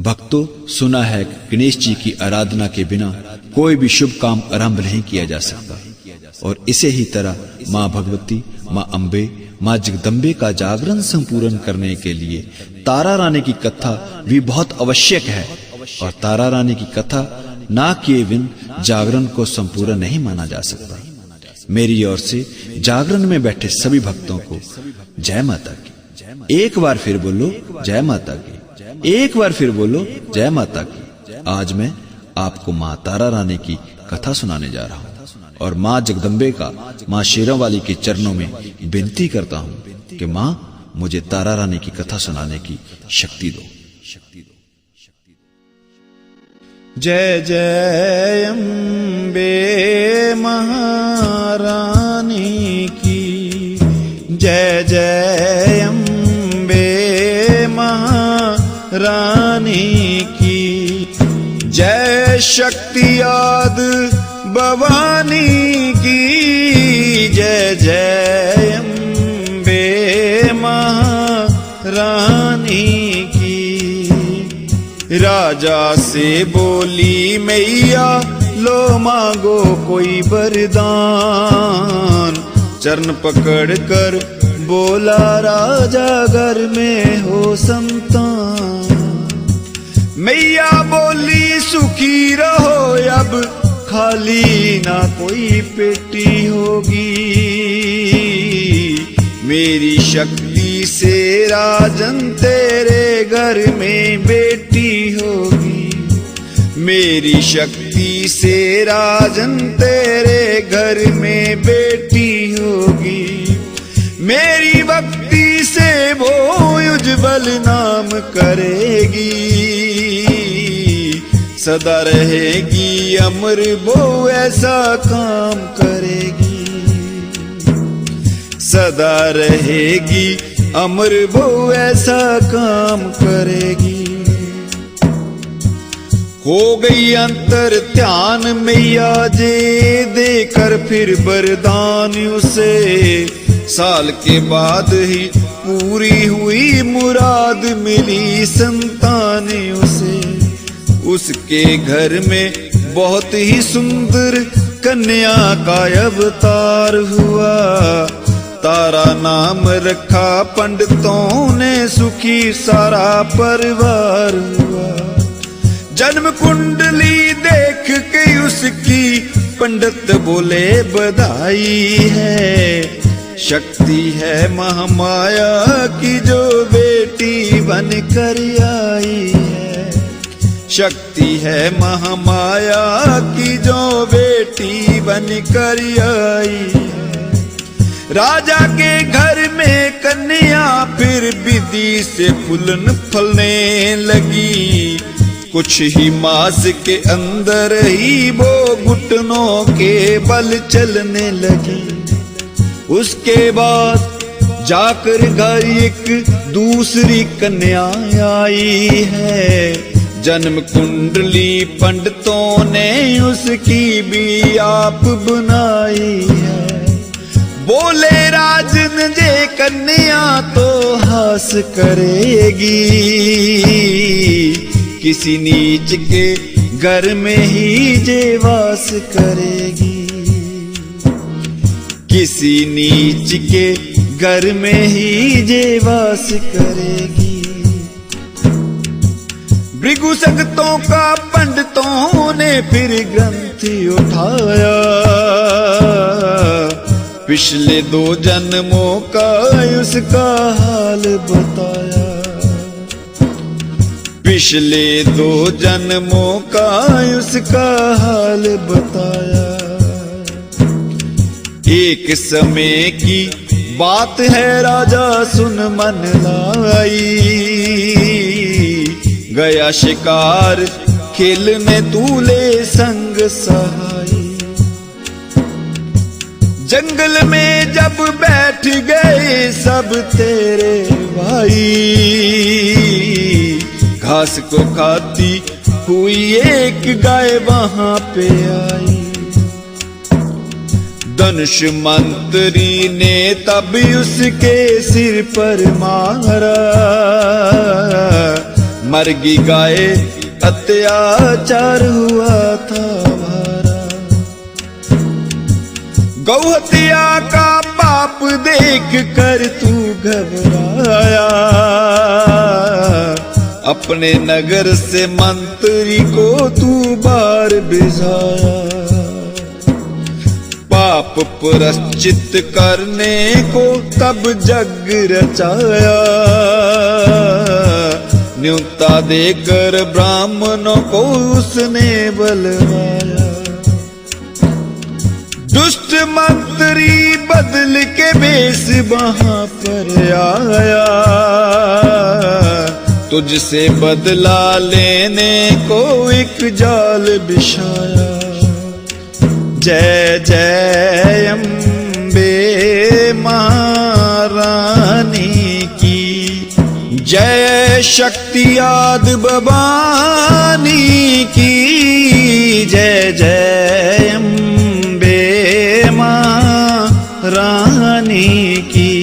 भक्तों, सुना है कि गणेश जी की आराधना के बिना कोई भी शुभ काम आरंभ नहीं किया जा सकता, और इसे ही तरह माँ भगवती, माँ अम्बे, माँ जगदम्बे का जागरण संपूर्ण करने के लिए तारा रानी की कथा भी बहुत आवश्यक है, और तारा रानी की कथा ना किए बिन जागरण को संपूर्ण नहीं माना जा सकता। मेरी ओर से जागरण में बैठे सभी भक्तों को जय माता की। एक बार फिर बोलो जय माता की। एक बार फिर बोलो जय माता की। आज मैं आपको माँ तारा रानी की कथा सुनाने जा रहा हूँ, और माँ जगदम्बे का, माँ शेरों वाली के चरणों में विनती करता हूँ कि माँ मुझे तारा रानी की कथा सुनाने की शक्ति दो। जय जय अम्बे महारानी की, जय जय अम्बे महारानी की, जय शक्ति आद भवानी की, जय जय अम्बे महारानी की। राजा से बोली मैया लो मांगो कोई वरदान, चरण पकड़ कर बोला राजा घर में हो संतान। मैया बोली सुखी रहो अब खाली ना कोई पेटी होगी, मेरी शक्ति से राजन तेरे घर में बेटी होगी, मेरी शक्ति से राजन तेरे घर में बेटी होगी, मेरी भक्ति से वो उज्जवल नाम करेगी, सदा रहेगी अमर वो ऐसा काम करेगी, सदा रहेगी अमर वो ऐसा काम करेगी। हो गई अंतर ध्यान मैया जे देकर फिर वरदान उसे, साल के बाद ही पूरी हुई मुराद मिली संतान उसे। उसके घर में बहुत ही सुंदर कन्या का अवतार हुआ, तारा नाम रखा पंडितों ने, सुखी सारा परिवार हुआ। जन्म कुंडली देख के उसकी पंडित बोले बधाई है, शक्ति है महामाया की जो बेटी बन कर आई है, शक्ति है महामाया की जो बेटी बन कर आई है। राजा के घर में कन्या फिर विधि से फूलन फलने लगी, कुछ ही मास के अंदर ही वो घुटनों के बल चलने लगी। उसके बाद जाकर घर एक दूसरी कन्या आई है, जन्म कुंडली पंडितों ने उसकी भी आप बनाई है। बोले राजन जे कन्या तो हास करेगी, किसी नीच के घर में ही जे वास करेगी, किसी नीच के घर में ही जे वास करेगी। भृगु संगतों का पंडितों ने फिर ग्रंथ उठाया, पिछले 2 जन्मों का उसका हाल बताया, पिछले 2 जन्मों का उसका हाल बताया। एक समय की बात है राजा सुन मन लाई, गया शिकार खेलने तूले संग सहाई। जंगल में जब बैठ गए सब तेरे भाई, घास को खाती हुई एक गाय वहां पे आई। धनुष मंत्री ने तब उसके सिर पर मारा, मरगी गाय अत्याचार हुआ था भारा। गौहत्या का पाप देख कर तू घबराया, अपने नगर से मंत्री को तू बाहर भिजाया। पाप प्रायश्चित करने को तब जग रचाया, न्योता देकर ब्राह्मणों को उसने बलवाया। दुष्ट मंत्री बदल के बेस वहां पर आया, तुझसे बदला लेने को एक जाल बिछाया। जय जय अम्बे महारानी की, जय शक्ति आदि भवानी की। जय जय अम्बे महारानी की,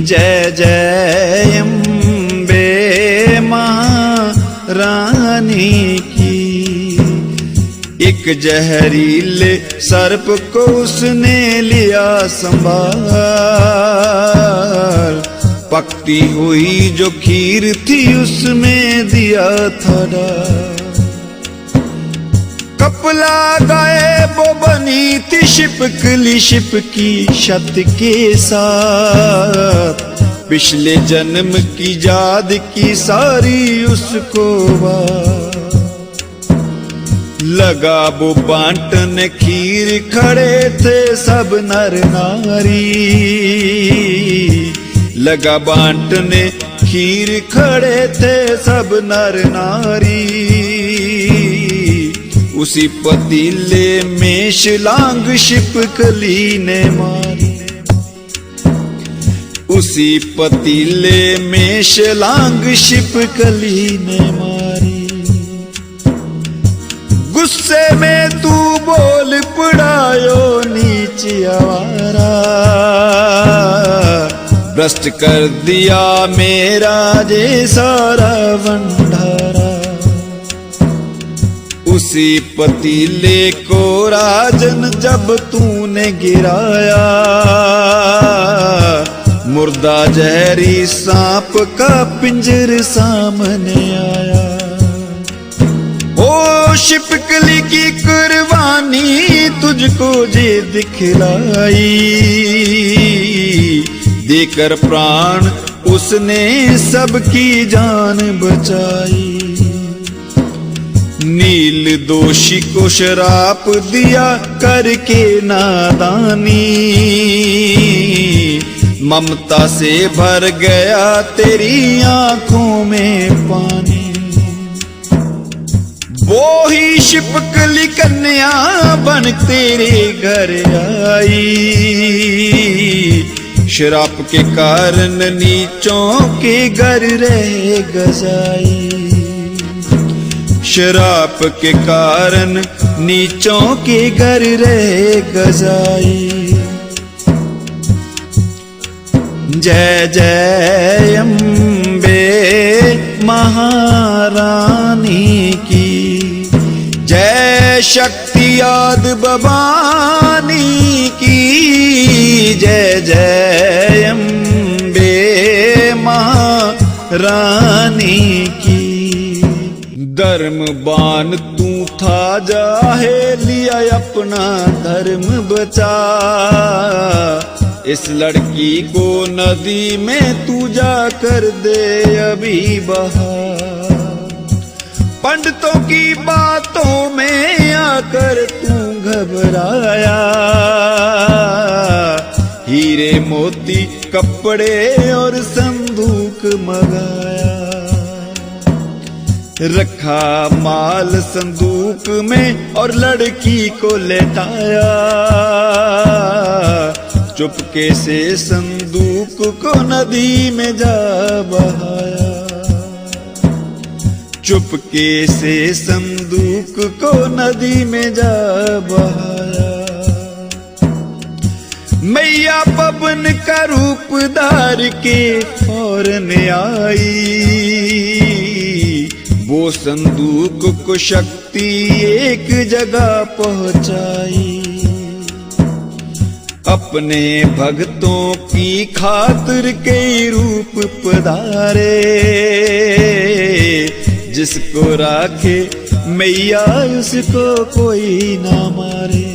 जय जय अम्बे महारानी की। एक जहरीले सर्प को उसने लिया संभाल, पकती हुई जो खीर थी उसमें दिया था डाल। कपला गाए वो बनी थी शिपकली शिपकी छत के साथ, पिछले जन्म की याद की सारी उसको बात। लगा वो बांटन खीर, खड़े थे सब नर नारी। लगा बांटने खीर, खड़े थे सब नर नारी। उसी पतीले में शिलांग शिपकली ने मारी, उसी पतीले में शिलांग शिपकली ने मारी। गुस्से में तू बोल पड़ायो नीच आवारा, भ्रष्ट कर दिया मेरा जे सारा भंडारा। उसी पतीले को राजन जब तूने गिराया, मुर्दा जहरी सांप का पिंजर सामने आया। ओ शिपकली की कुर्बानी तुझको जे दिखलाई, देकर प्राण उसने सबकी जान बचाई। नील दोषी को शराप दिया करके नादानी, ममता से भर गया तेरी आंखों में पानी। वो ही शिपकली कन्या बन तेरे घर आई, शराप के कारण नीचों के घर रह गजाई। शराप के कारण नीचों के घर रह गजाई। जय जय अम्बे महारानी की, जय शक्ति आदि भवानी की। जय जय अम्बे महारानी की। धर्म बान तू था जाहे लिया अपना धर्म बचा, इस लड़की को नदी में तू जाकर दे अभी बहा। पंडितों की बातों में आकर तू घबराया, हीरे मोती कपड़े और संदूक मंगाया। रखा माल संदूक में और लड़की को लेटाया, चुपके से संदूक को नदी में जा बहाया। चुपके से संदूक को नदी में जा बहाया। मैया पवन का रूप धार के फौरन आई, संदूक को शक्ति एक जगह पहुंचाई। अपने भक्तों की खातिर कई रूप पधारे, जिसको राखे मैया उसको कोई ना मारे।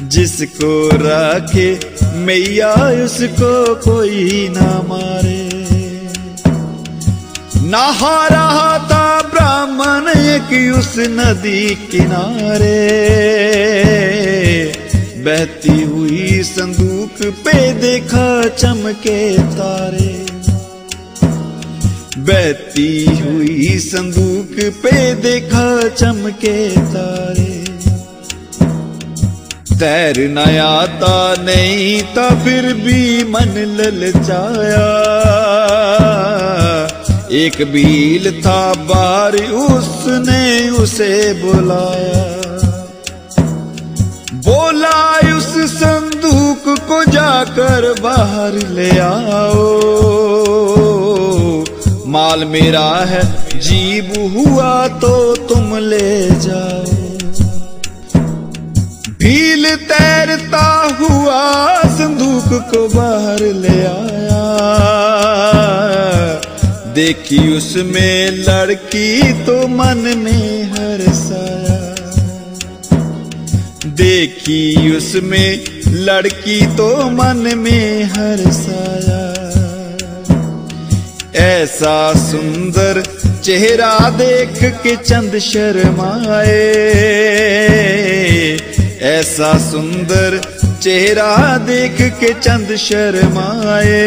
जिसको राखे मैया उसको कोई ना मारे। नहा रहा था ब्राह्मण एक उस नदी किनारे, बहती हुई संदूक पे देखा चमके तारे। बहती हुई संदूक पे देखा चमके तारे। तैरना आता नहीं था फिर भी मन ललचाया। एक भील था बाहर उसने उसे बुलाया। बोला उस संदूक को जाकर बाहर ले आओ, माल मेरा है जीव हुआ तो तुम ले जाओ। भील तैरता हुआ संदूक को बाहर ले आया। देखी उसमें लड़की तो मन में हर्षाया। देखी उसमें लड़की तो मन में हर्षाया। ऐसा सुंदर चेहरा देख के चंद शर्माए। ऐसा सुंदर चेहरा देख के चंद शर्माए।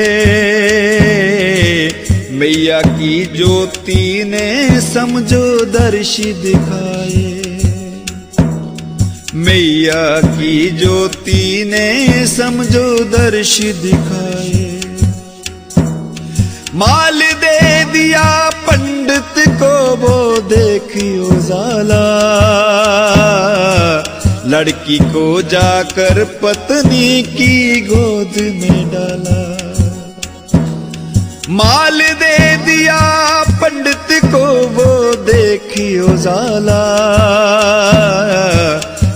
मैया की ज्योति ने समझो दर्शी दिखाए। मैया की ज्योति ने समझो दर्शी दिखाए। माल दे दिया पंडित को वो देखियो जाला। लड़की को जाकर पत्नी की गोद में डाला। माल दे दिया पंडित को वो देखियो जाला।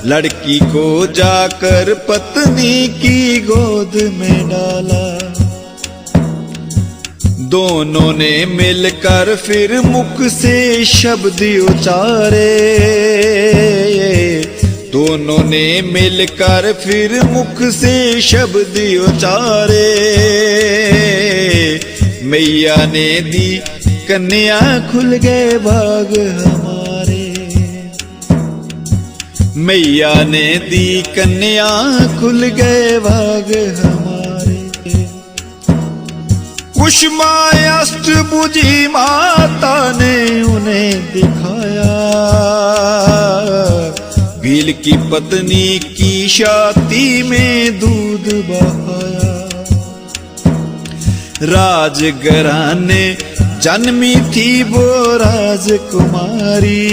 लड़की को जाकर पत्नी की गोद में डाला। दोनों ने मिलकर फिर मुख से शब्द उचारे। दोनों ने मिलकर फिर मुख से शब्द उचारे। मैया ने दी कन्या खुल गए भाग हमारे। मैया ने दी कन्या खुल गए भाग हमारे। कुसुमाष्टभुजी माता ने उन्हें दिखाया। भील की पत्नी की छाती में दूध बहाया। राजघराने जन्मी थी वो राजकुमारी।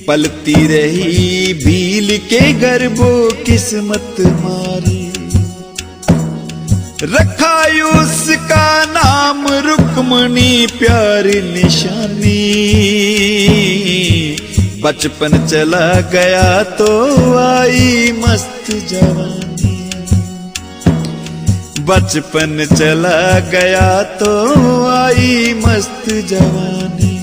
पलती रही भील के गर्भो किस्मत मारी। रखा उसका नाम रुक्मणी प्यारी निशानी। बचपन चला गया तो आई मस्त जवानी। बचपन चला गया तो आई मस्त जवानी।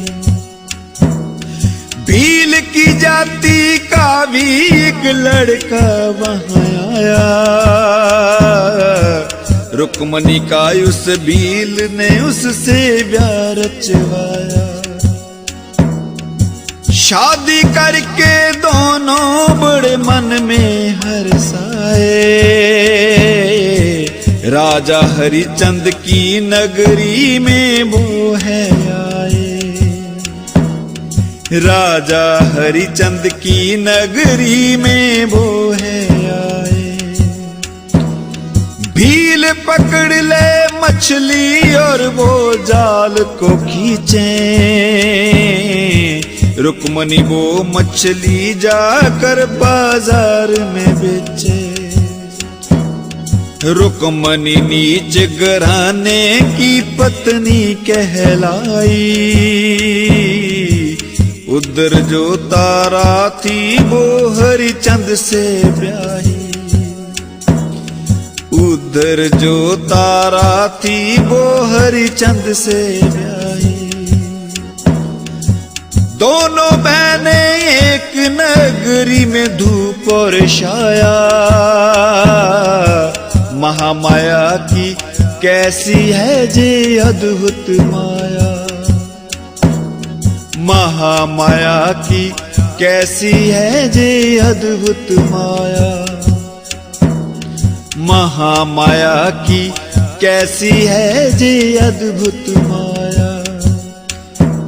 भील की जाति का भी एक लड़का वहां आया। रुक्मणी का उस भील ने उससे ब्याह रचवाया। शादी करके दोनों बड़े मन में हर्षाए। राजा हरिचंद की नगरी में वो है आए। राजा हरिचंद की नगरी में वो है आए। भील पकड़ ले मछली और वो जाल को खींचे। रुक्मणी वो मछली जाकर बाजार में बेचे। रुक्मणी नीच घराने की पत्नी कहलाई। उधर जो तारा थी वो हरिचंद से ब्याही। उधर जो तारा थी वो हरिचंद से ब्याही। दोनों बहनें एक नगरी में धूप और छाया। महामाया की कैसी है जे अद्भुत माया। महामाया की कैसी है जे अद्भुत माया। महामाया की कैसी है जे अद्भुत माया।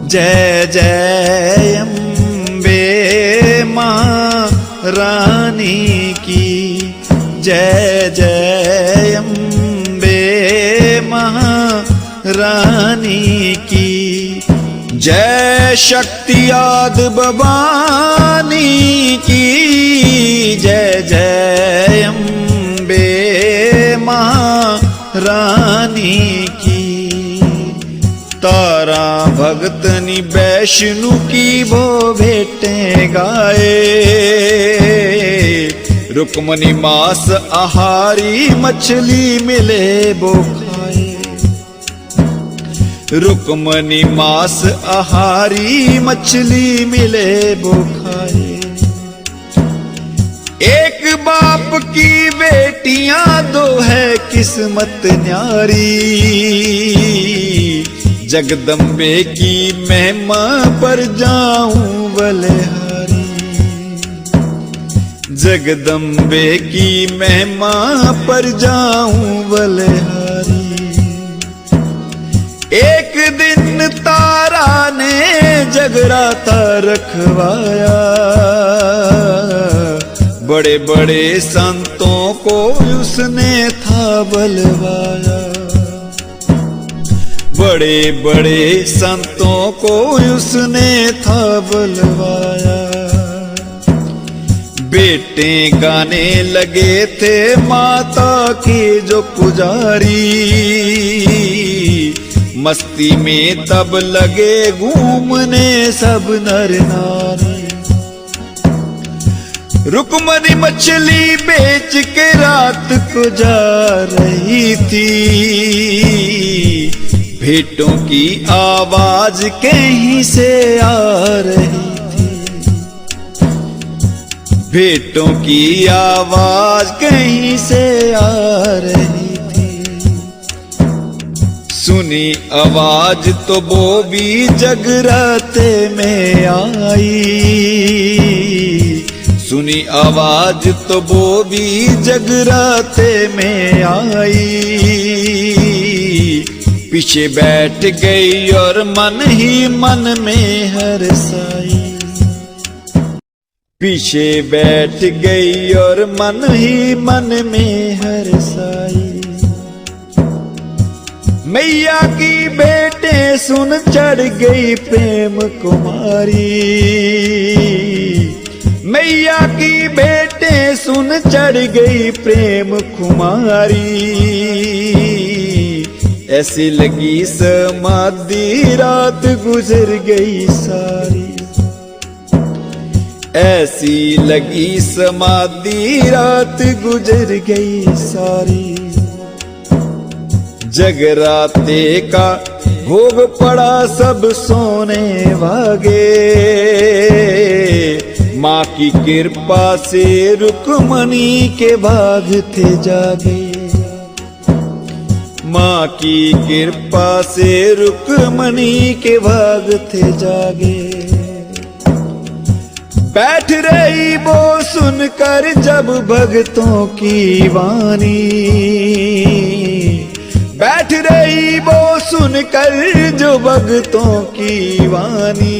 जय जय अम्बे महारानी की। जय जय अम्बे महारानी की। जय शक्ति आद भवानी की। जय जय अम्बे महारानी की। तारा भगतनी वैष्णु की वो भेंटें गाए। रुक्मणी मांस आहारी मछली मिले वो खाए। रुक्मणी मांस आहारी मछली मिले वो खाए। एक बाप की बेटियां दो है किस्मत न्यारी। जगदम्बे की महिमा पर जाऊं बलिहारी। जगदम्बे की महिमा पर जाऊं बलिहारी। एक दिन तारा ने जगराता रखवाया। बड़े बड़े संतों को उसने था बलवाया। बड़े बड़े संतों को उसने था बलवाया। बेटे गाने लगे थे माता के जो पुजारी। मस्ती में तब लगे घूमने सब नर नारी। रुक्मणी मछली बेच के रात को जा रही थी। भेंटों की आवाज कहीं से आ रही थी। भेंटों की आवाज कहीं से आ रही थी। सुनी आवाज तो वो भी जगराते में आई। सुनी आवाज तो वो भी जगराते में आई। पीछे बैठ गई और मन ही मन में हर्षाई। पीछे बैठ गई और मन ही मन में हर्षाई। मैया की बेटे सुन चढ़ गई प्रेम कुमारी। मैया की बेटे सुन चढ़ गई प्रेम कुमारी। ऐसी लगी समाधि रात गुजर गई सारी। ऐसी लगी समाधि रात गुजर गई सारी। जगराते का भोग पड़ा सब सोने भागे। माँ की कृपा से रुक्मणी के भाग थे जागे। माँ की कृपा से रुक्मणी के भाग थे जागे। बैठ रही वो सुनकर जब भक्तों की वाणी। बैठ रही वो सुनकर जो भक्तों की वाणी।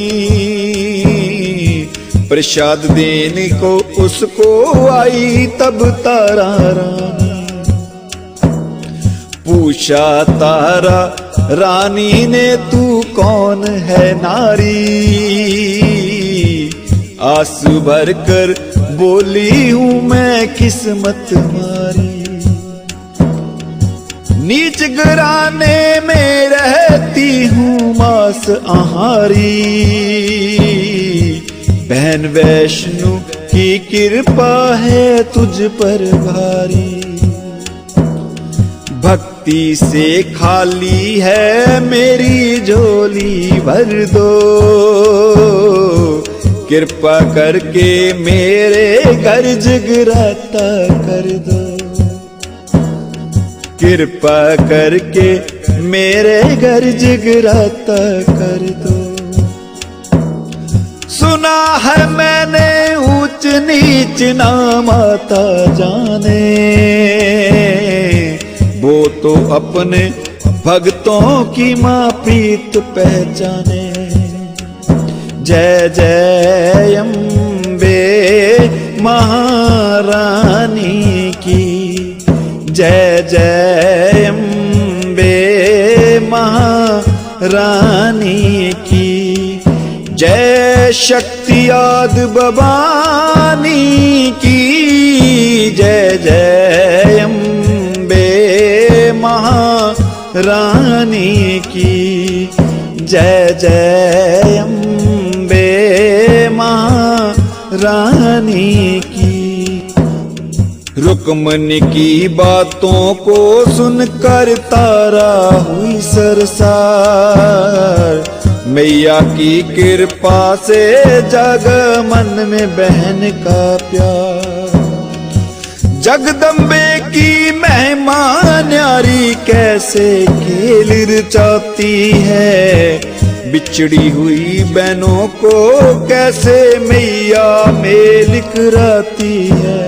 प्रसाद देने को उसको आई तब तारा रानी। पूछा तारा रानी ने तू कौन है नारी। आंसू भर कर बोली हूँ मैं किस्मत मारी। नीच घराने में रहती हूँ मांस आहारी, बहन वैष्णु की कृपा है तुझ पर भारी। भक्ति से खाली है मेरी झोली भर दो, कृपा करके मेरे घर जगराता कर दो, कृपा करके मेरे घर जगराता कर दो। सुना है मैंने ऊंच नीच ना माता जाने, वो तो अपने भक्तों की माँ प्रीत पहचाने। जय जय अम्बे महारानी की, जय जय अम्बे महारानी की, जय शक्ति आद भवानी की, जय जय अम्बे महारानी की, जय जय अम्बे महारानी की। रुक्मणी की बातों को सुनकर तारा हुई सरसार, मैया की कृपा से जग मन में बहन का प्यार। जगदम्बे की महिमा न्यारी कैसे खेल रचाती है, बिछड़ी हुई बहनों को कैसे मैया मेल कराती है।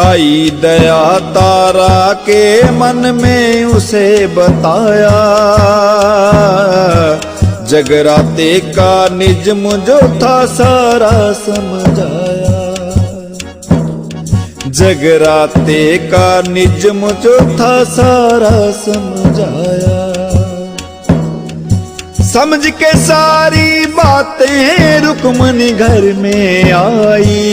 आई दया तारा के मन में उसे बताया, जगराते का निजम जो था सारा समझाया, जगराते का निजम जो था सारा समझाया। समझ के सारी बातें रुक्मणी घर में आई,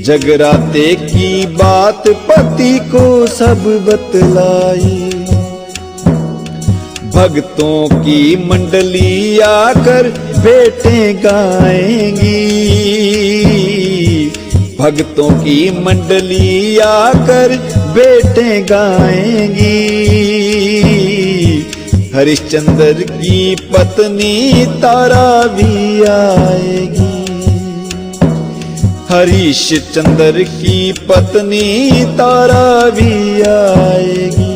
जगराते की बात पति को सब बतलाई। भक्तों की मंडली आकर बेटे गाएंगी, भक्तों की मंडली आकर बेटे गाएंगी। हरिश्चंद्र की पत्नी तारा भी आएगी, हरिश्चंद्र की पत्नी तारा भी आएगी।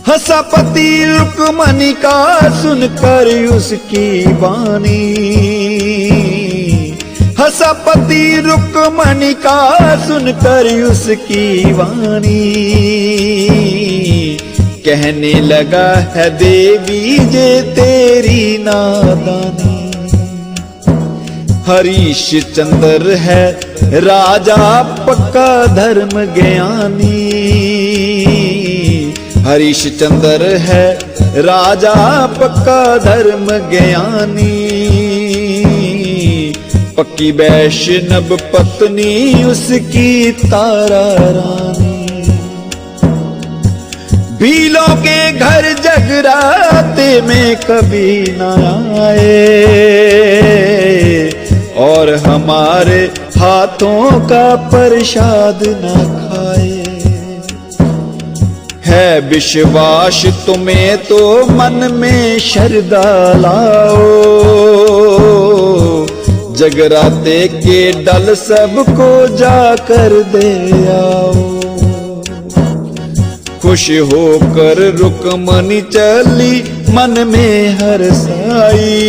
हंसा पति रुक्मणी का सुनकर उसकी वाणी, हंसा पति रुक्मणी का सुनकर उसकी वाणी। कहने लगा है देवी जे तेरी नादानी, हरिश्चंद्र है राजा पक्का धर्म ज्ञानी, हरिश्चंद्र है राजा पक्का धर्म ज्ञानी। पक्की वैष्णव पत्नी उसकी तारा रानी। भीलों के घर जगराते में कभी न आए, और हमारे हाथों का प्रसाद न खाए। है विश्वास तुम्हें तो मन में श्रद्धा लाओ, जगराते के डल सबको जाकर दे आओ। खुश होकर रुक्मणी चली मन में हर्षाई,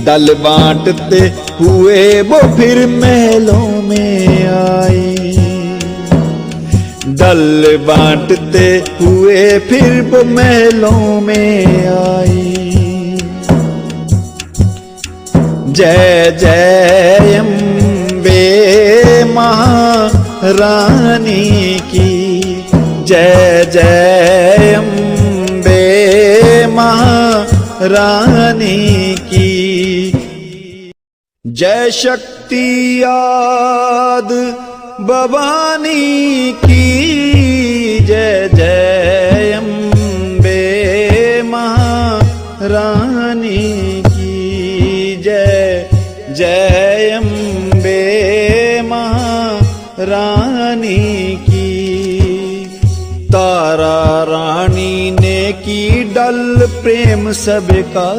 डल बांटते हुए वो फिर महलों में आई, डल बांटते हुए फिर वो महलों में आई। जय जय अम्बे महारानी की, जय जय अम्बे महारानी की। जय शक्ति आद भवानी की जय जय अम्बे महारानी की जय जय अम्बे महारानी की। तारा रानी ने की डल प्रेम सबका,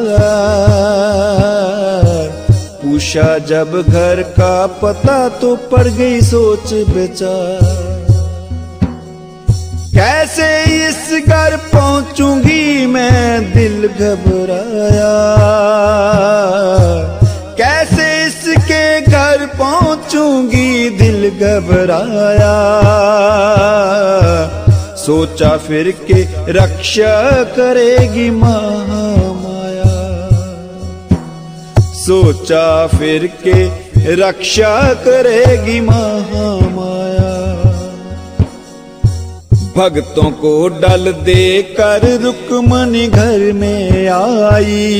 पूछा जब घर का पता तो पड़ गई सोच विचार। कैसे इस घर पहुंचूंगी मैं दिल घबराया, कैसे इसके घर पहुंचूंगी दिल घबराया। सोचा फिर के रक्षा करेगी महामाया, सोचा फिर के रक्षा करेगी महामाया। भक्तों को डल देकर रुक्मणी घर में आई,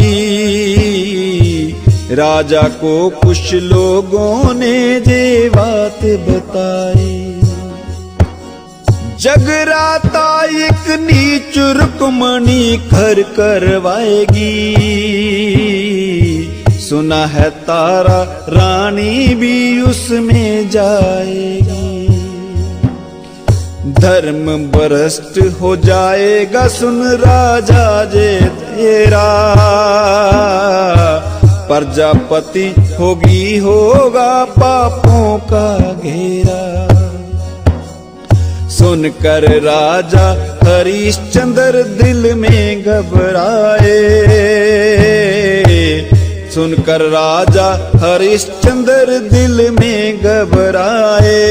राजा को कुछ लोगों ने ये बात बताई। जगराता एक नीच रुक्मणी घर करवाएगी, सुना है तारा रानी भी उसमें जाएगी। धर्म भ्रष्ट हो जाएगा सुन राजा जे तेरा, प्रजापति होगा पापों का घेरा। सुनकर राजा हरिश्चंद्र दिल में घबराए, सुनकर राजा हरिश्चंद्र दिल में घबराए।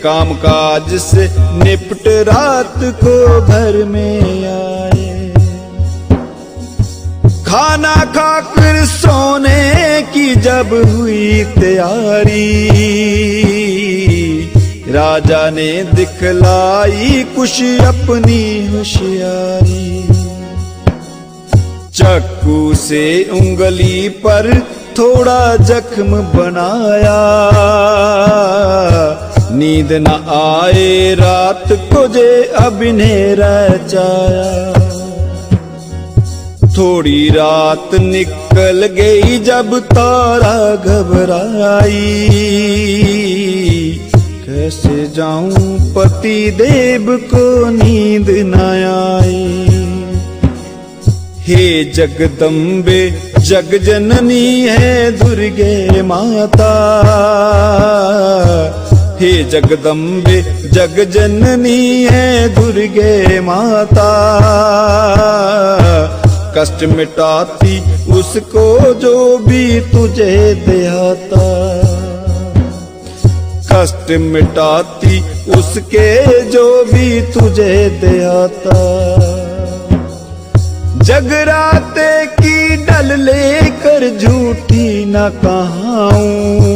कामकाज से निपट रात को घर में आए, खाना खाकर सोने की जब हुई तैयारी, राजा ने दिखलाई कुछ अपनी होशियारी। चाकू से उंगली पर थोड़ा जख्म बनाया, नींद न आए रात को जे अभिनय रचाया। थोड़ी रात निकल गई जब तारा घबराई, कैसे जाऊं पति देव को नींद न आई। हे जगदम्बे जग जननी है दुर्गे माता, हे जगदम्बे जग जननी है दुर्गे माता। कष्ट मिटाती उसको जो भी तुझे देता, कष्ट मिटाती उसके जो भी तुझे देता। जगराते की डल लेकर झूठी न कहाऊं,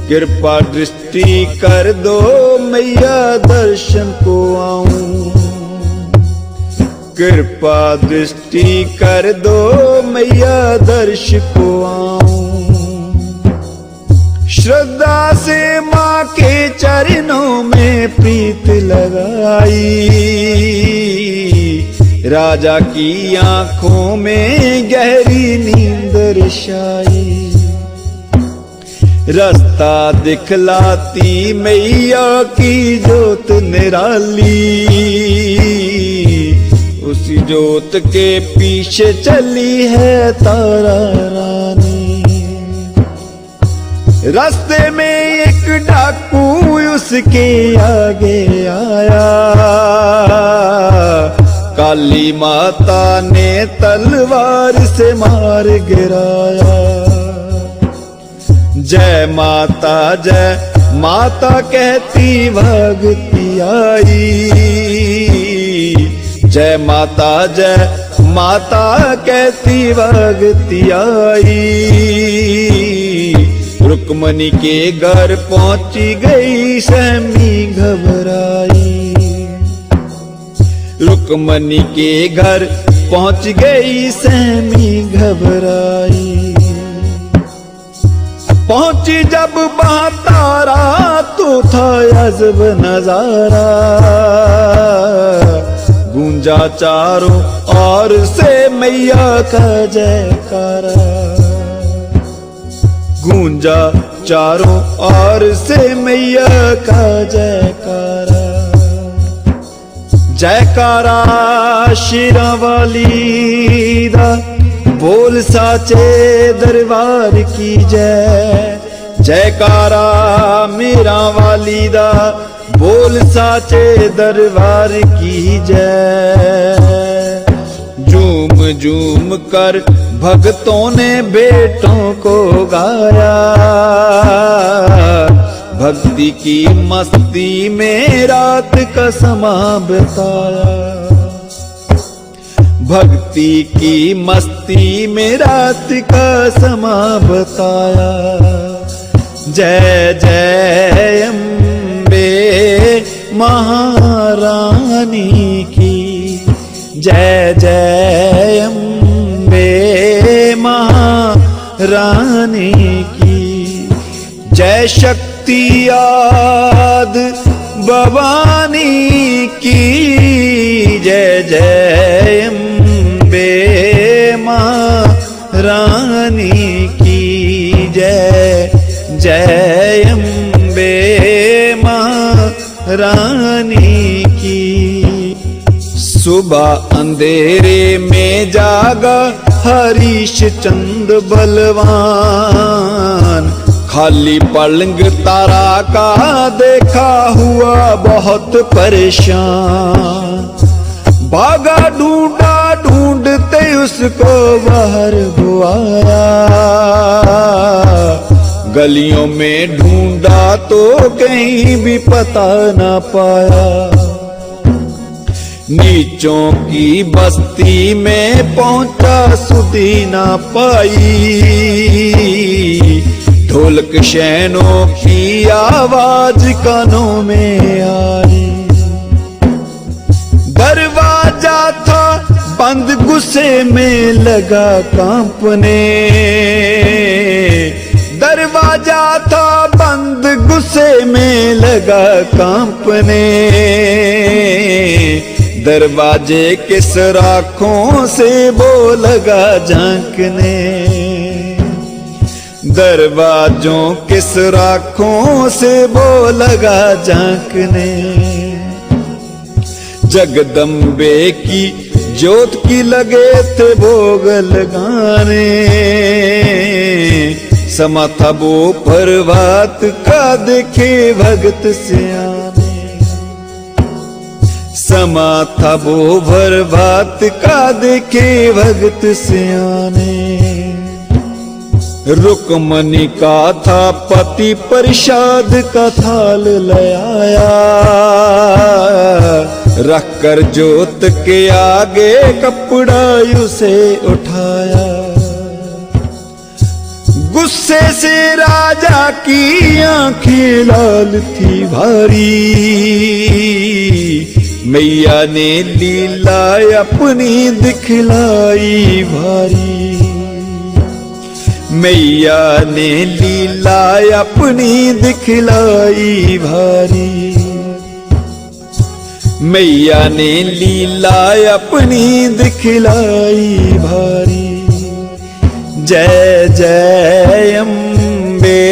कृपा दृष्टि कर दो मैया दर्शन को आऊं। कृपा दृष्टि कर दो मैया दर्श को आऊं। श्रद्धा से माँ के चरणों में प्रीत लगाई, राजा की आंखों में गहरी नींद रचाई। रास्ता दिखलाती मैया की जोत निराली, उसी जोत के पीछे चली है तारा रानी। रास्ते में एक डाकू उसके आगे आया, काली माता ने तलवार से मार गिराया। जय माता कहती भगती आई, जय माता कहती भगती आई। रुक्मणी के घर पहुंची गई सहमी घबराई, रुक्मणी के घर पहुंच गई सहमी घबराई। पहुंची जब बहतारा तो था अजब नजारा, गूंजा चारों ओर से मैया का जयकारा, गूंजा चारों ओर से मैया का जयकारा। जयकारा शेरां वाली दा, बोल साचे दरबार की जय। जयकारा मेरा वाली दा, बोल साचे दरबार की जय। झूम झूम कर भक्तों ने बेटों को गाया, भक्ति की मस्ती में रात का समा बिताया, भक्ति की मस्ती में रात का समा बताया। जय जय अम्बे महारानी की, जय जय अम्बे महारानी की। जय शक्ति आद भवानी की, जय जय अम्बे महारानी की जय। जय अम्बे महारानी की। सुबह अंधेरे में जागा हरीश चंद बलवान, खाली पलंग तारा का देखा हुआ बहुत परेशान। भागा ढूंढा ढूंढते उसको बाहर बुआया, गलियों में ढूंढा तो कहीं भी पता ना पाया। नीचों की बस्ती में पहुंचा सुधी ना पाई, ढोलक शैनों की आवाज कानों में आई। दरवाजा था बंद गुस्से में लगा कांपने, दरवाजा था बंद गुस्से में लगा कांपने। दरवाजे के सराखों से वो लगा झांकने, दरवाजों के सराखों से वो लगा झांकने। जगदम्बे की जोत की लगे थे भोग लगाने, समा था वो प्रभात का देखे भगत सियाने, समा था वो प्रभात का देखे भगत सियाने। रुकमनी का था पति प्रसाद का थाल ले आया, रख कर जोत के आगे कपड़ा उसे उठाया। गुस्से से राजा की आंखें लाल थी भारी, मैया ने लीला अपनी दिखलाई भारी, मैया ने लीला अपनी दिखलाई भारी, मैया ने लीला अपनी दिखलाई भारी। जय जय अम्बे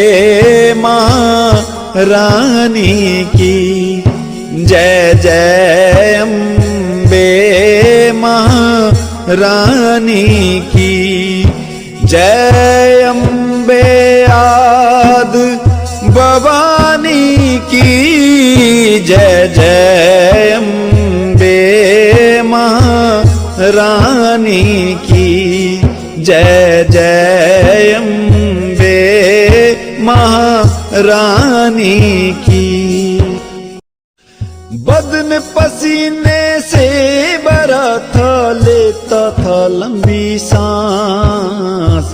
महारानी की, जय जय अम्बे महारानी की। जय अम्बे आद भवानी की, जय जय अम्बे महारानी की। जय जय अम्बे महारानी की। बदन पसीने से भरा था, लेता था लंबी सांस,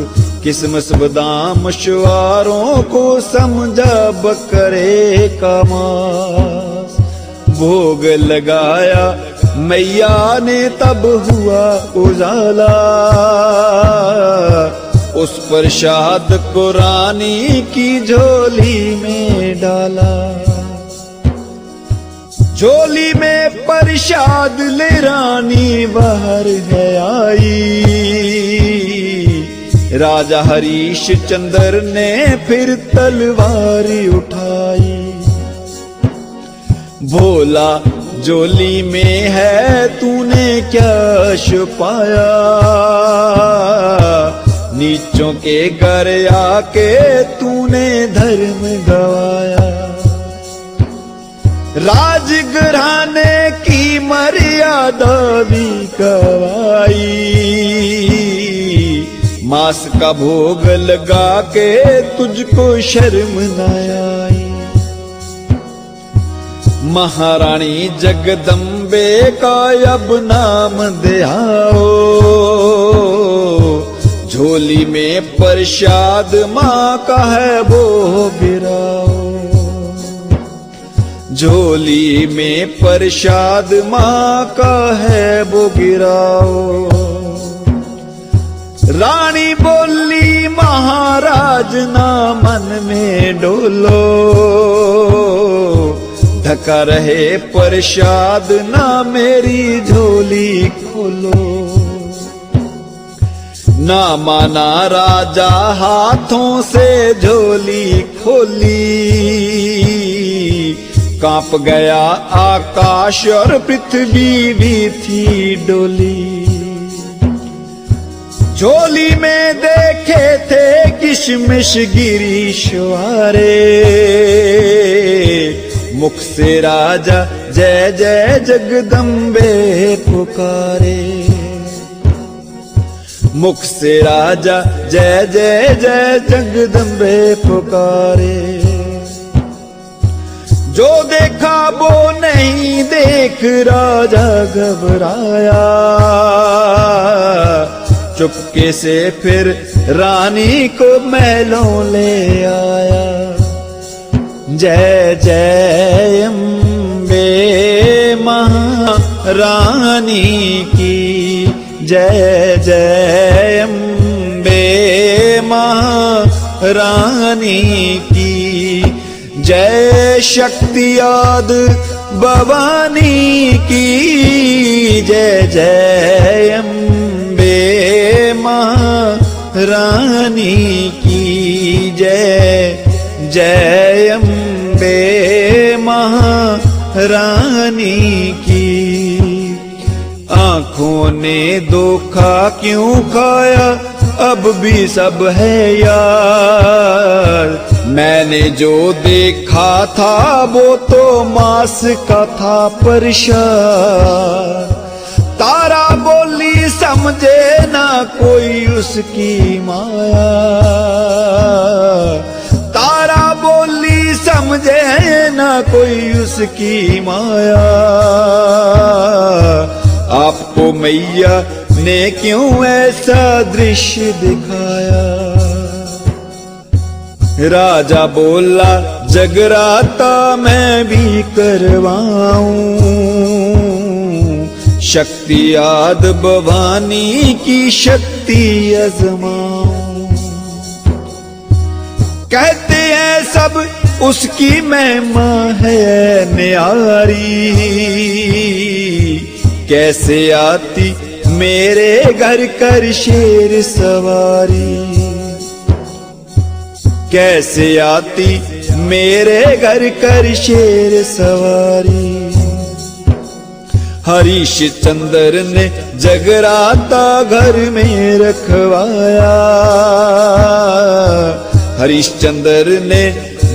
किस्मस बादाम शुआरों को समझा बकरे का मांस। भोग लगाया मैया ने तब हुआ उजाला, उस प्रसाद को रानी की झोली में डाला। झोली में प्रसाद ले रानी बाहर है आई। राजा हरिश्चंद्र ने फिर तलवार उठाई। बोला झोली में है तूने क्या छुपाया, नीचों के घर आके तूने धर्म गवाया। राजघराने की मर्यादा भी गवाई, मांस का भोग लगा के तुझको शर्म न आई। महारानी जगदम्बे का अब नाम दे आओ, झोली में प्रसाद माँ का है वो गिराओ। झोली में प्रसाद माँ का है वो गिराओ। रानी बोली महाराज ना मन में डोलो, ढका रहे प्रसाद ना मेरी झोली खोलो। ना माना राजा हाथों से झोली खोली, कांप गया आकाश और पृथ्वी भी थी डोली। झोली में देखे थे किशमिश गिरीश्वरे, मुख से राजा जय जय जगदम्बे पुकारे। मुख से राजा जय जय जय जगदम्बे पुकारे। जो देखा वो नहीं देख राजा घबराया, चुपके से फिर रानी को महलों ले आया। जय जय अम्बे महारानी की, जय जय अम्बे महारानी की, जय शक्ति याद भवानी की, जय जय अम्बे महारानी की, जय जय अम्बे महारानी की। आंखों ने धोखा क्यों खाया, अब भी सब है यार। मैंने जो देखा था वो तो मांस का था प्रसाद। तारा बोली समझे ना कोई उसकी माया, तारा बोली समझे ना कोई उसकी माया। आपको मैया ने क्यों ऐसा दृश्य दिखाया। राजा बोला जगराता मैं भी करवाऊं, शक्ति याद भवानी की शक्ति आजमाऊं। कहते हैं सब उसकी महिमा है न्यारी, कैसे आती मेरे घर कर शेर सवारी। कैसे आती मेरे घर कर शेर सवारी। हरिश्चंद्र ने जगराता घर में रखवाया, हरिश्चंद्र ने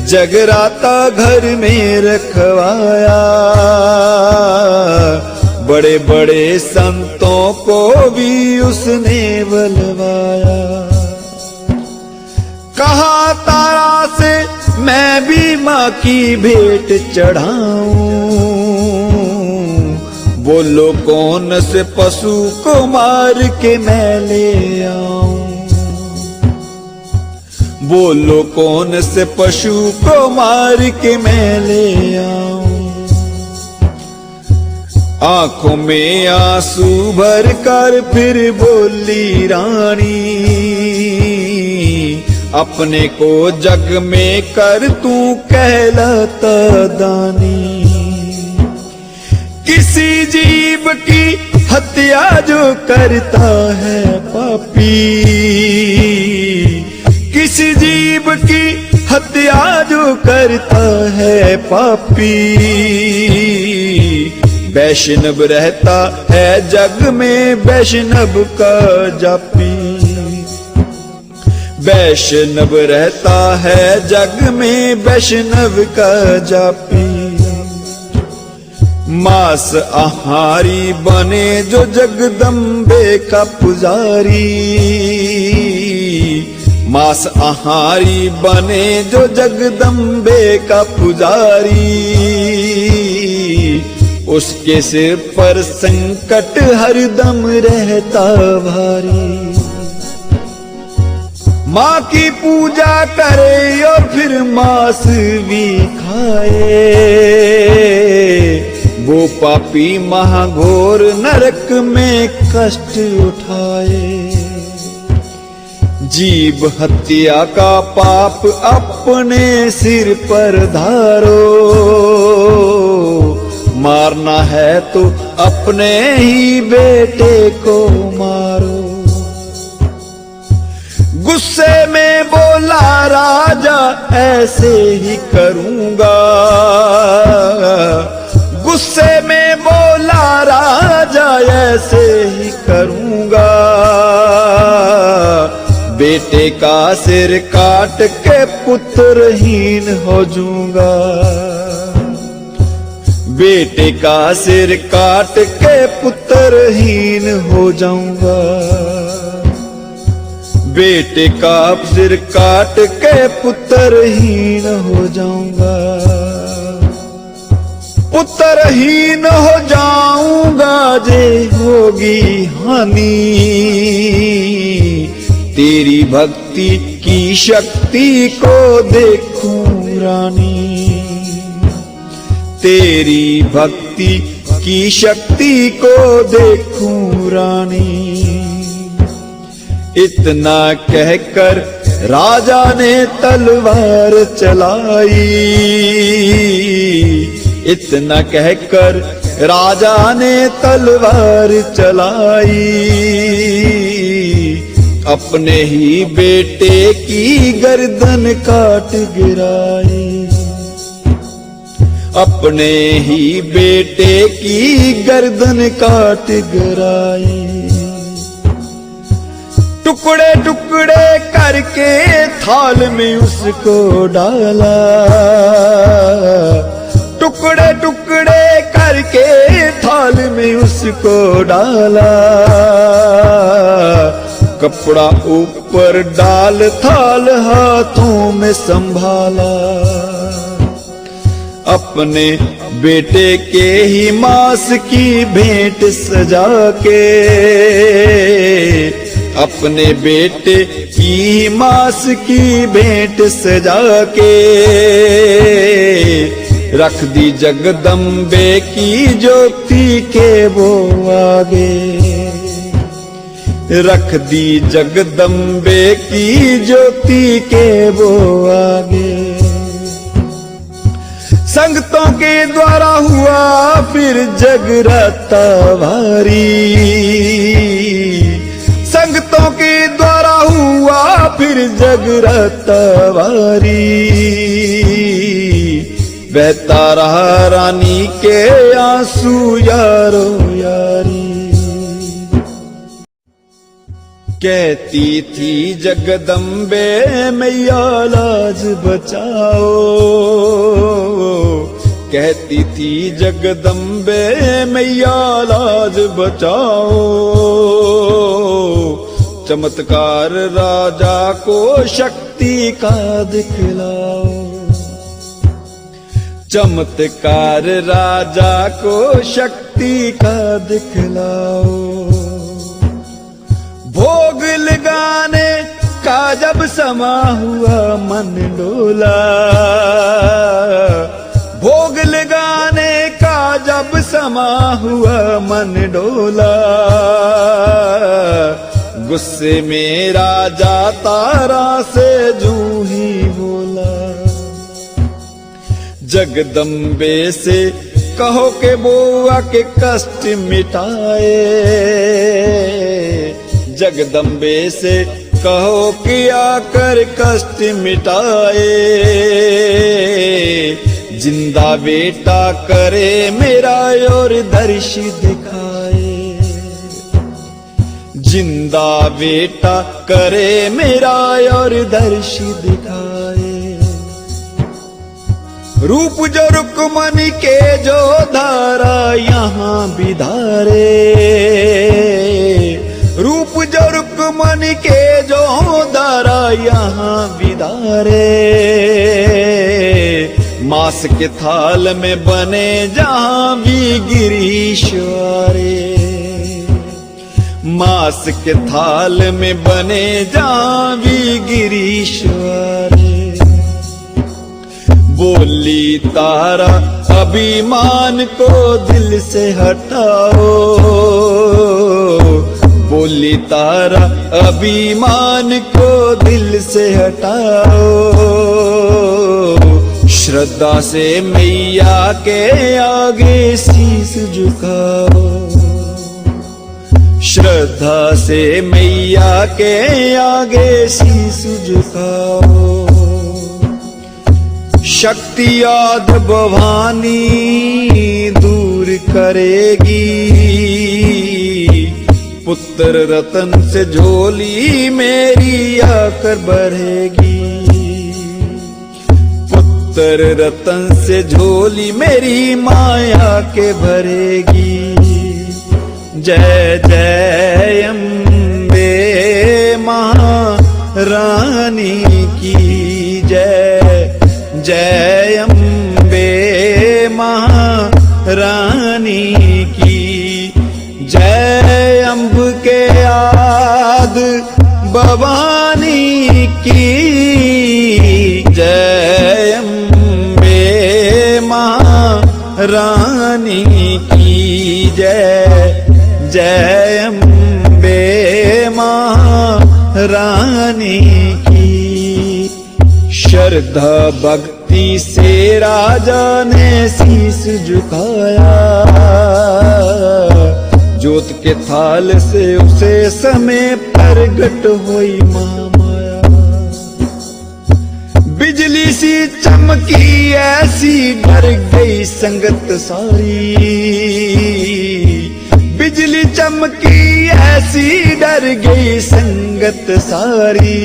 जगराता घर में रखवाया। बड़े बड़े संतों को भी उसने बुलवाया। कहा तारा से मैं भी माँ की भेंट चढ़ाऊं, बोलो कौन से पशु को मार के मैं ले आऊं। बोलो कौन से पशु को मार के मैं ले आऊं। आंखों में आंसू भर कर फिर बोली रानी, अपने को जग में कर तू कहलाता दानी। किसी जीव की हत्या जो करता है पापी, किसी जीव की हत्या जो करता है पापी, वैष्णव रहता है जग में वैष्णव का जापी। वैष्णव रहता है जग में वैष्णव का जापी। मांस आहारी बने जो जगदम्बे का पुजारी, मांस आहारी बने जो जगदम्बे का पुजारी, उसके सिर पर संकट हरदम रहता भारी। माँ की पूजा करे और फिर मांस भी खाए, वो पापी महाघोर नरक में कष्ट उठाए। जीव हत्या का पाप अपने सिर पर धारो, मारना है तो अपने ही बेटे को मारो। गुस्से में बोला राजा ऐसे ही करूंगा, गुस्से में बोला राजा ऐसे ही करूंगा। बेटे का सिर काट के पुत्रहीन हो जाऊंगा, बेटे का सिर काट के पुत्रहीन हो जाऊंगा। बेटे का सिर काट के पुत्रहीन हो जाऊंगा, पुत्रहीन हो जाऊंगा जे होगी हानि। तेरी भक्ति की शक्ति को देखूं रानी, तेरी भक्ति की शक्ति को देखूं रानी। इतना कहकर राजा ने तलवार चलाई, इतना कहकर राजा ने तलवार चलाई। अपने ही बेटे की गर्दन काट गिराई, अपने ही बेटे की गर्दन काट गिराई। टुकड़े टुकड़े करके थाल में उसको डाला, टुकड़े टुकड़े करके थाल में उसको डाला। कपड़ा ऊपर डाल थाल हाथों में संभाला। अपने बेटे के ही मांस की भेंट सजा के, अपने बेटे की मांस की भेंट सजा के रख दी जगदम्बे की ज्योति के वो आगे, रख दी जगदम्बे की ज्योति के वो आगे। संगतों के द्वारा हुआ फिर जगराता भारी, संगतों के द्वारा हुआ फिर जगराता भारी। बहता रहा रानी के आंसू यारो यारी। कहती थी जगदम्बे मैया लाज बचाओ, कहती थी जगदम्बे मैया लाज बचाओ। चमत्कार राजा को शक्ति का दिखलाओ, चमत्कार राजा को शक्ति का दिखलाओ। भोग लगाने का जब समा हुआ मन डोला, भोग लगाने का जब समा हुआ मन डोला। गुस्से में राजा तारा से जूं ही बोला, जगदम्बे से कहो के बुआ के कष्ट मिटाए, जगदम्बे से कहो कि आकर कष्ट मिटाए, जिंदा बेटा करे मेरा और दर्श दिखाए, जिंदा बेटा करे मेरा और दर्श दिखाए। रूप जो रुक्मणी के जो धारा यहाँ बिधारे, रूप जो रुक्मणी के जो धारा यहाँ बिधारे, मांस के थाल में बने जहाँ भी गिरीश्वरे, मांस के थाल में बने जहाँ भी गिरीश्वरे। बोली तारा अभिमान को दिल से हटाओ, बोली तारा अभिमान को दिल से हटाओ, श्रद्धा से मैया के आगे शीश झुकाओ, श्रद्धा से मैया के आगे शीश झुकाओ। शक्ति याद भवानी दूर करेगी, पुत्र रतन से झोली मेरी आकर भरेगी, पुत्र रतन से झोली मेरी माया के भरेगी। जय जय अम्बे महारानी की जय, जय अम्बे महारानी की जय, अम्ब के आद भवानी की जय, अम्बे महारानी की जय, जय अम्बे महारानी की। श्रद्धा भक्ति से राजा ने शीश झुकाया, जोत के थाल से उसे समय प्रगट हुई माया, बिजली सी चमकी ऐसी डर गई संगत सारी, बिजली चमकी ऐसी डर गई संगत सारी।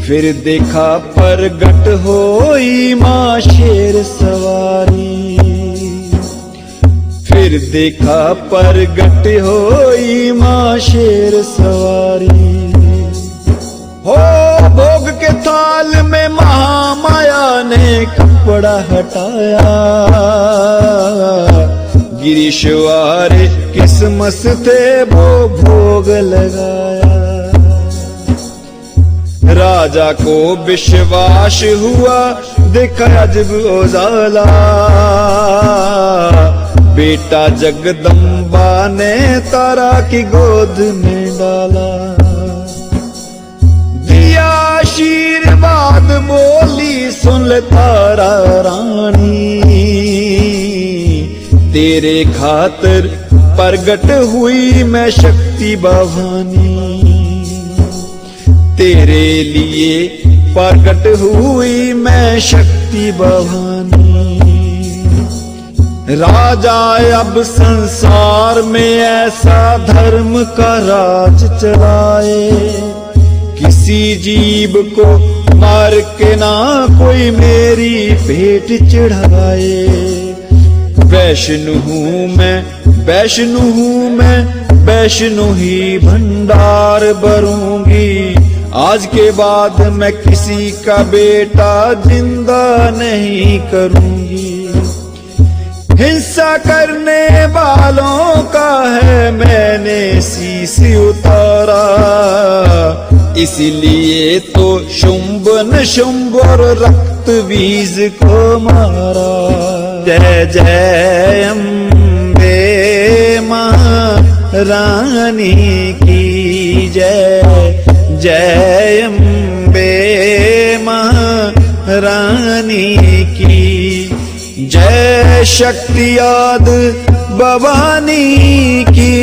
फिर देखा प्रगट होई माँ शेर सवारी, फिर देखा प्रगट होई माँ शेर सवारी। हो भोग के थाल में महामाया ने कपड़ा हटाया, गिरीश्वरी किस्मत थे वो भोग लगाया। राजा को विश्वास हुआ देखा अजब उजाला, बेटा जगदम्बा ने तारा की गोद में डाला, दिया आशीर्वाद बोली सुन ले तारा रानी, तेरे खातिर प्रगट हुई मैं शक्ति भवानी, तेरे लिए प्रगट हुई मैं शक्ति भवानी। राजा अब संसार में ऐसा धर्म का राज चलाए, किसी जीव को मार के ना कोई मेरी भेंट चढ़ाए। वैष्णु हूँ मैं, वैष्णु हूँ मैं, वैष्णु ही भंडार भरूंगी, आज के बाद मैं किसी का बेटा जिंदा नहीं करूंगी। हिंसा करने वालों का है मैंने शीश उतारा, इसलिए तो शुंभ निशुंभ और रक्त बीज को मारा। जय जय अम्बे महारानी जय जय अम्बे महारानी की जय शक्ति याद भवानी की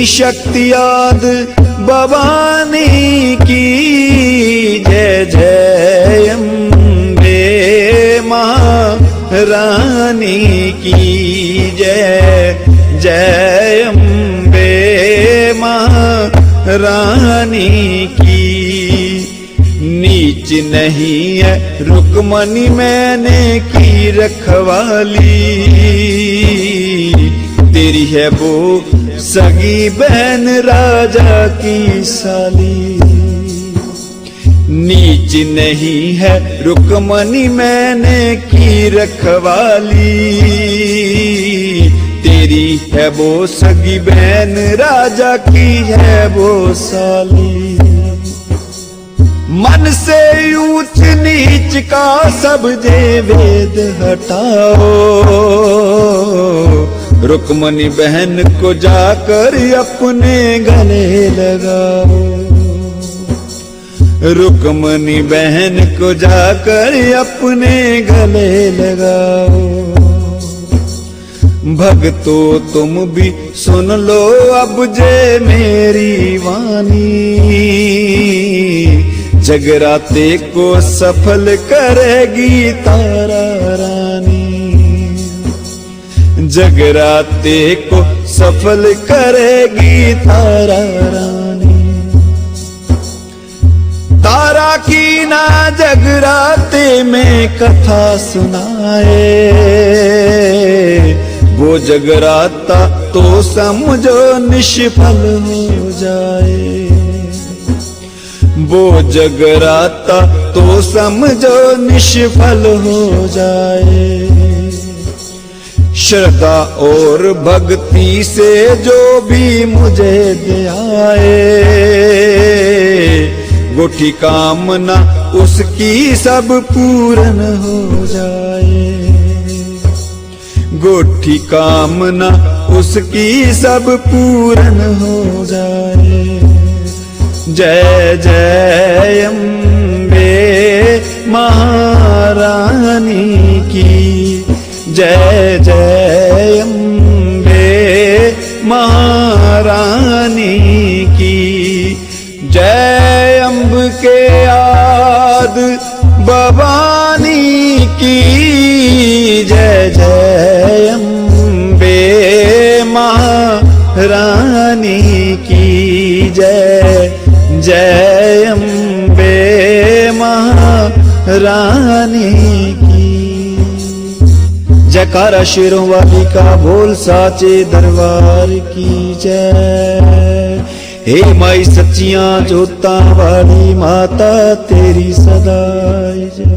शक्ति याद भवानी की जय जय अम्बे महारानी की जय जय अम्बे महारानी की नीच नहीं है रुक्मणी मैंने की रखवाली तेरी है वो सगी बहन राजा की साली नीच नहीं है रुक्मणी मैंने की रखवाली तेरी है वो सगी बहन राजा की है वो साली मन से ऊंच नीच का सब जे भेद हटाओ रुक्मणी बहन को जाकर अपने गले लगाओ रुक्मणी बहन को जाकर अपने गले लगाओ भक्तों तुम भी सुन लो अब जे मेरी वाणी जगराते को सफल करेगी तारा रानी जगराते को सफल करेगी तारा रानी तारा की ना जगराते में कथा सुनाए वो जगराता तो समझो निष्फल हो जाए वो जगराता तो समझो निष्फल हो जाए श्रद्धा और भक्ति से जो भी मुझे दे आए गोठी कामना उसकी सब पूर्ण हो जाए गोठी कामना उसकी सब पूर्ण हो जाए जय जय अम्बे महारानी की जय जय अम्बे महारानी की जय अम्ब के याद भवानी की जय जय अम्बे महारानी की जय जय अम्बे महारानी की जयकारा शेरों वाली का बोल साचे दरबार की जय हे माई सच्चियां जोतां वाली माता तेरी सदा जय।